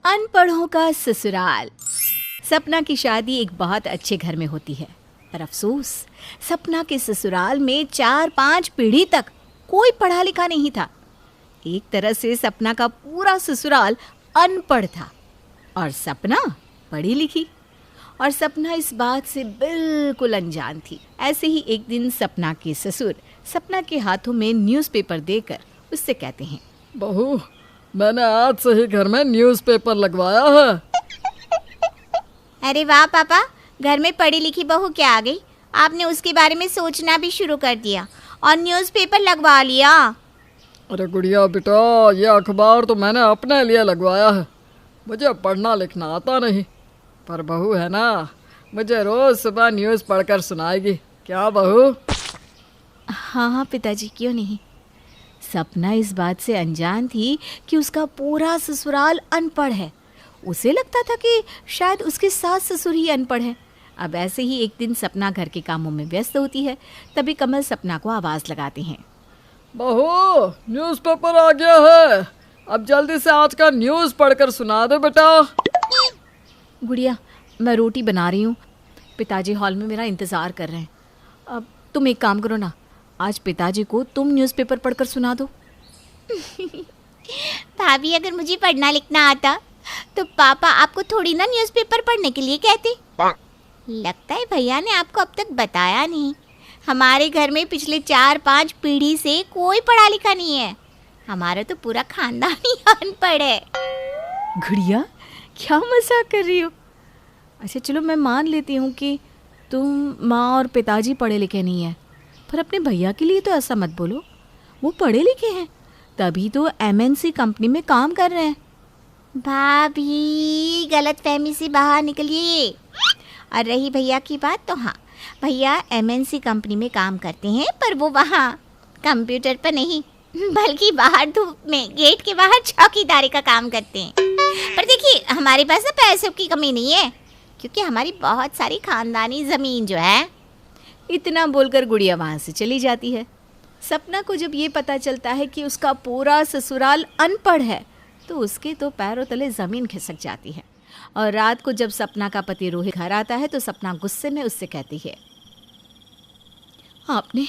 अनपढ़ों का ससुराल। सपना की शादी एक बहुत अच्छे घर में होती है, पर अफसोस सपना के ससुराल में 4-5 पीढ़ी तक कोई पढ़ा लिखा नहीं था। एक तरह से सपना का पूरा ससुराल अनपढ़ था और सपना पढ़ी लिखी, और सपना इस बात से बिल्कुल अनजान थी। ऐसे ही एक दिन सपना के ससुर सपना के हाथों में न्यूज़पेपर देकर उससे कहते हैं, बहू, मैंने आज से ही घर में न्यूज़पेपर लगवाया है। अरे वाह पापा, घर में पढ़ी लिखी बहू क्या आ गई। आपने उसके बारे में सोचना भी शुरू कर दिया और न्यूज़पेपर लगवा लिया। अरे गुड़िया बेटा, ये अखबार तो मैंने अपने लिए लगवाया है। मुझे पढ़ना लिखना आता नहीं, पर बहू है ना, मुझे रोज़ सुबह न्यूज़ पढ़कर सुनाएगी। क्या बहू? हाँ हाँ पिताजी, क्यों नहीं। सपना इस बात से अनजान थी कि उसका पूरा ससुराल अनपढ़ है। उसे लगता था कि शायद उसके सास ससुर ही अनपढ़ हैं। अब ऐसे ही एक दिन सपना घर के कामों में व्यस्त होती है, तभी कमल सपना को आवाज़ लगाते हैं, बहू, न्यूज़पेपर आ गया है, अब जल्दी से आज का न्यूज़ पढ़कर सुना दो बेटा। गुड़िया, मैं रोटी बना रही हूँ, पिताजी हॉल में मेरा इंतज़ार कर रहे हैं। अब तुम एक काम करो ना, आज पिताजी को तुम न्यूज़पेपर पढ़कर सुना दो। भाभी, अगर मुझे पढ़ना लिखना आता तो पापा आपको थोड़ी ना न्यूज़पेपर पढ़ने के लिए कहते। लगता है भैया ने आपको अब तक बताया नहीं, हमारे घर में पिछले 4-5 पीढ़ी से कोई पढ़ा लिखा नहीं है। हमारा तो पूरा खानदान ही अनपढ़ है। गुड़िया, क्या मजाक कर रही हो। अच्छा चलो, मैं मान लेती हूँ कि तुम माँ और पिताजी पढ़े लिखे नहीं हैं, पर अपने भैया के लिए तो ऐसा मत बोलो। वो पढ़े लिखे हैं, तभी तो MNC कंपनी में काम कर रहे हैं। भाभी, गलत फहमी से बाहर निकलिए। और रही भैया की बात, तो हाँ, भैया MNC कंपनी में काम करते हैं, पर वो वहाँ कंप्यूटर पर नहीं बल्कि बाहर धूप में गेट के बाहर चौकीदारी का काम करते हैं। पर देखिए, हमारे पास ना पैसों की कमी नहीं है, क्योंकि हमारी बहुत सारी खानदानी ज़मीन जो है। इतना बोलकर गुड़िया वहाँ से चली जाती है। सपना को जब ये पता चलता है कि उसका पूरा ससुराल अनपढ़ है, तो उसके तो पैरों तले ज़मीन खिसक जाती है। और रात को जब सपना का पति रोहित घर आता है, तो सपना गुस्से में उससे कहती है, आपने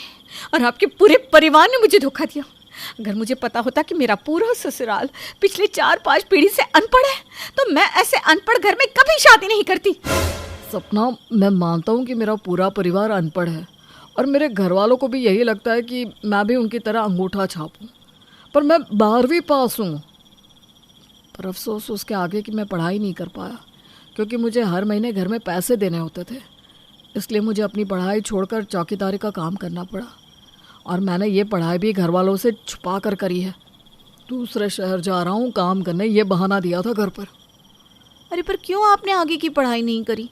और आपके पूरे परिवार ने मुझे धोखा दिया। अगर मुझे पता होता कि मेरा पूरा ससुराल पिछले 4-5 पीढ़ी से अनपढ़ है, तो मैं ऐसे अनपढ़ घर में कभी शादी नहीं करती। सपना, मैं मानता हूँ कि मेरा पूरा परिवार अनपढ़ है, और मेरे घर वालों को भी यही लगता है कि मैं भी उनकी तरह अंगूठा छापूं, पर मैं 12वीं पास हूँ। पर अफसोस उसके आगे कि मैं पढ़ाई नहीं कर पाया, क्योंकि मुझे हर महीने घर में पैसे देने होते थे। इसलिए मुझे अपनी पढ़ाई छोड़कर चौकीदारी का काम करना पड़ा, और मैंने ये पढ़ाई भी घर वालों से छुपा कर करी है। दूसरे शहर जा रहा हूँ काम करने, ये बहाना दिया था घर पर। अरे पर क्यों आपने आगे की पढ़ाई नहीं करी?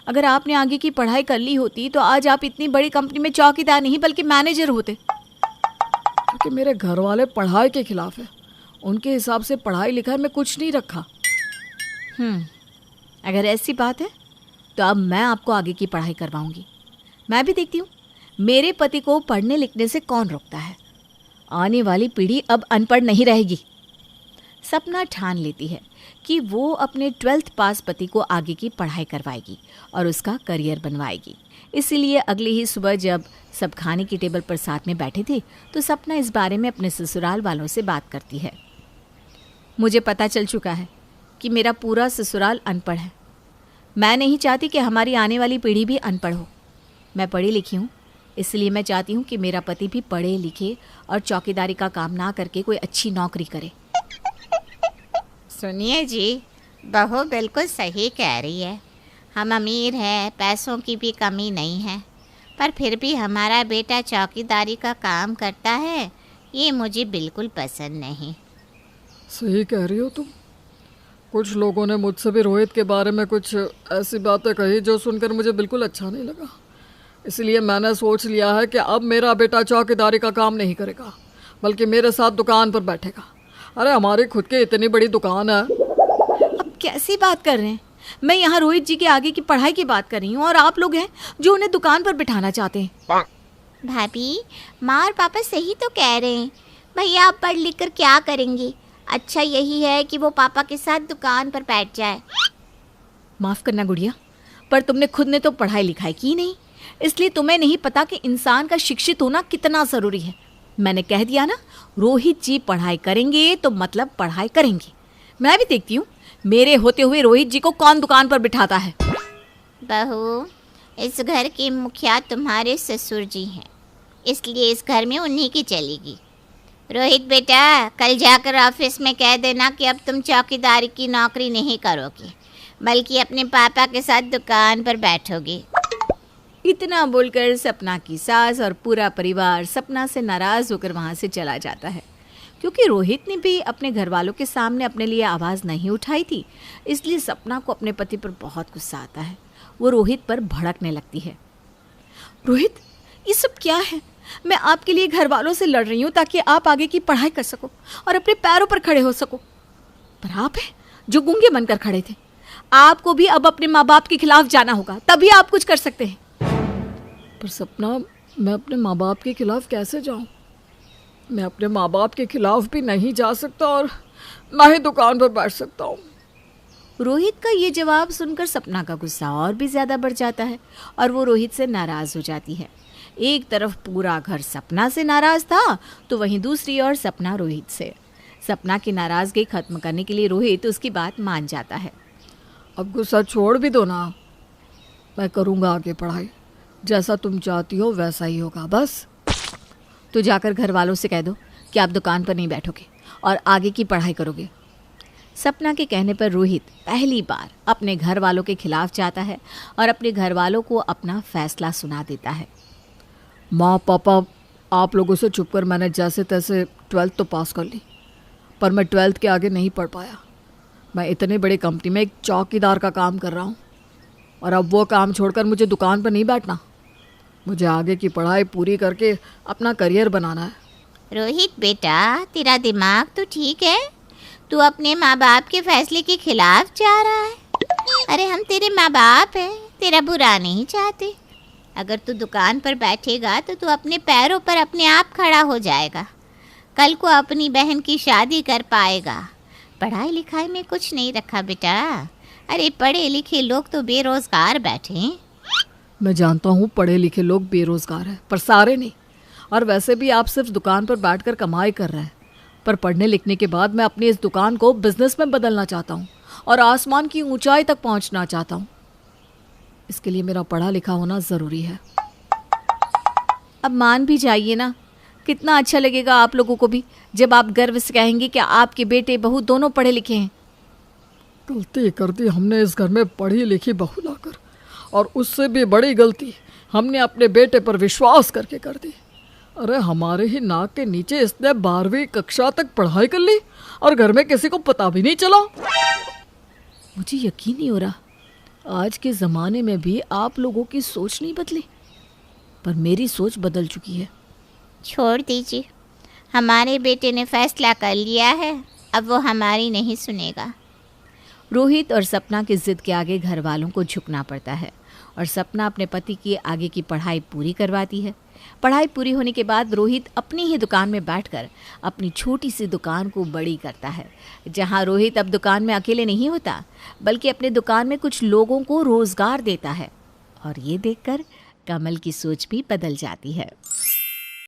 अगर आपने आगे की पढ़ाई कर ली होती तो आज आप इतनी बड़ी कंपनी में चौकीदार नहीं बल्कि मैनेजर होते। क्योंकि मेरे घर वाले पढ़ाई के खिलाफ है। उनके हिसाब से पढ़ाई लिखाई में कुछ नहीं रखा। अगर ऐसी बात है तो अब मैं आपको आगे की पढ़ाई करवाऊंगी। मैं भी देखती हूँ मेरे पति को पढ़ने लिखने से कौन रोकता है। आने वाली पीढ़ी अब अनपढ़ नहीं रहेगी। सपना ठान लेती है कि वो अपने 12th पास पति को आगे की पढ़ाई करवाएगी और उसका करियर बनवाएगी। इसीलिए अगली ही सुबह जब सब खाने की टेबल पर साथ में बैठे थे, तो सपना इस बारे में अपने ससुराल वालों से बात करती है। मुझे पता चल चुका है कि मेरा पूरा ससुराल अनपढ़ है। मैं नहीं चाहती कि हमारी आने वाली पीढ़ी भी अनपढ़ हो। मैं पढ़ी लिखी हूँ, इसलिए मैं चाहती हूँ कि मेरा पति भी पढ़े लिखे और चौकीदारी का काम ना करके कोई अच्छी नौकरी करे। सुनिए जी, बहू बिल्कुल सही कह रही है। हम अमीर हैं, पैसों की भी कमी नहीं है, पर फिर भी हमारा बेटा चौकीदारी का काम करता है, ये मुझे बिल्कुल पसंद नहीं। सही कह रही हो तुम। कुछ लोगों ने मुझसे भी रोहित के बारे में कुछ ऐसी बातें कही जो सुनकर मुझे बिल्कुल अच्छा नहीं लगा। इसलिए मैंने सोच लिया है कि अब मेरा बेटा चौकीदारी का काम नहीं करेगा, बल्कि मेरे साथ दुकान पर बैठेगा। अरे हमारी खुद की इतनी बड़ी दुकान है। अब कैसी बात कर रहे हैं? मैं यहाँ रोहित जी के आगे की पढ़ाई की बात कर रही हूँ, और आप लोग हैं जो उन्हें दुकान पर बिठाना चाहते हैं। भाभी, माँ और पापा सही तो कह रहे हैं। भैया आप पढ़ लिख कर क्या करेंगे? अच्छा यही है कि वो पापा के साथ दुकान पर बैठ जाए। माफ़ करना गुड़िया, पर तुमने खुद ने तो पढ़ाई लिखाई की नहीं, इसलिए तुम्हें नहीं पता कि इंसान का शिक्षित होना कितना ज़रूरी है। मैंने कह दिया ना, रोहित जी पढ़ाई करेंगे तो मतलब पढ़ाई करेंगे। मैं भी देखती हूँ मेरे होते हुए रोहित जी को कौन दुकान पर बिठाता है। बहू, इस घर के मुखिया तुम्हारे ससुर जी हैं, इसलिए इस घर में उन्हीं की चलेगी। रोहित बेटा, कल जाकर ऑफिस में कह देना कि अब तुम चौकीदारी की नौकरी नहीं करोगे, बल्कि अपने पापा के साथ दुकान पर बैठोगे। इतना बोलकर सपना की सास और पूरा परिवार सपना से नाराज़ होकर वहाँ से चला जाता है। क्योंकि रोहित ने भी अपने घर वालों के सामने अपने लिए आवाज़ नहीं उठाई थी, इसलिए सपना को अपने पति पर बहुत गुस्सा आता है। वो रोहित पर भड़कने लगती है। रोहित, ये सब क्या है? मैं आपके लिए घर वालों से लड़ रही हूँ ताकि आप आगे की पढ़ाई कर सको और अपने पैरों पर खड़े हो सको, पर आप हैं जो गूंगे बनकर खड़े थे। आपको भी अब अपने माँ बाप के खिलाफ जाना होगा, तभी आप कुछ कर सकते हैं। पर सपना, मैं अपने माँ बाप के खिलाफ कैसे जाऊँ? मैं अपने माँ बाप के खिलाफ भी नहीं जा सकता और ना ही दुकान पर बैठ सकता हूँ। रोहित का ये जवाब सुनकर सपना का गुस्सा और भी ज़्यादा बढ़ जाता है और वो रोहित से नाराज़ हो जाती है। एक तरफ पूरा घर सपना से नाराज़ था, तो वहीं दूसरी ओर सपना रोहित से। सपना की नाराज़गी खत्म करने के लिए रोहित उसकी बात मान जाता है। अब गुस्सा छोड़ भी दो ना, मैं करूँगा आगे पढ़ाई, जैसा तुम चाहती हो वैसा ही होगा बस। तो जाकर घर वालों से कह दो कि आप दुकान पर नहीं बैठोगे और आगे की पढ़ाई करोगे। सपना के कहने पर रोहित पहली बार अपने घर वालों के खिलाफ जाता है और अपने घर वालों को अपना फैसला सुना देता है। माँ पापा, आप लोगों से छुपकर मैंने जैसे तैसे 12th तो पास कर ली, पर मैं 12th के आगे नहीं पढ़ पाया। मैं इतनी बड़ी कंपनी में एक चौकीदार का काम कर रहा हूँ और अब वो काम छोड़कर मुझे दुकान पर नहीं बैठना। मुझे आगे की पढ़ाई पूरी करके अपना करियर बनाना है। रोहित बेटा, तेरा दिमाग तो ठीक है, तू अपने माँ बाप के फैसले के खिलाफ जा रहा है। अरे हम तेरे माँ बाप हैं, तेरा बुरा नहीं चाहते। अगर तू दुकान पर बैठेगा तो तू अपने पैरों पर अपने आप खड़ा हो जाएगा, कल को अपनी बहन की शादी कर पाएगा। पढ़ाई लिखाई में कुछ नहीं रखा बेटा। अरे पढ़े लिखे लोग तो बेरोजगार बैठे हैं। मैं जानता हूँ पढ़े लिखे लोग बेरोजगार हैं, पर सारे नहीं। और वैसे भी आप सिर्फ दुकान पर बैठकर कमाई कर रहे हैं, पर पढ़ने लिखने के बाद मैं अपनी इस दुकान को बिजनेस में बदलना चाहता हूँ और आसमान की ऊंचाई तक पहुँचना चाहता हूँ। इसके लिए मेरा पढ़ा लिखा होना ज़रूरी है। अब मान भी जाइए ना, कितना अच्छा लगेगा आप लोगों को भी जब आप गर्व से कहेंगे कि आपके बेटे बहू दोनों पढ़े लिखे हैं। गलती कर दी हमने इस घर में पढ़ी लिखी बहू लाकर, और उससे भी बड़ी गलती हमने अपने बेटे पर विश्वास करके कर दी। अरे हमारे ही नाक के नीचे इसने 12वीं कक्षा तक पढ़ाई कर ली और घर में किसी को पता भी नहीं चला। मुझे यकीन नहीं हो रहा, आज के ज़माने में भी आप लोगों की सोच नहीं बदली, पर मेरी सोच बदल चुकी है। छोड़ दीजिए, हमारे बेटे ने फैसला कर लिया है, अब वो हमारी नहीं सुनेगा। रोहित और सपना की जिद के आगे घर वालों को झुकना पड़ता है और सपना अपने पति की आगे की पढ़ाई पूरी करवाती है। पढ़ाई पूरी होने के बाद रोहित अपनी ही दुकान में बैठकर अपनी छोटी सी दुकान को बड़ी करता है, जहां रोहित अब दुकान में अकेले नहीं होता, बल्कि अपने दुकान में कुछ लोगों को रोजगार देता है। और ये देखकर कमल की सोच भी बदल जाती है।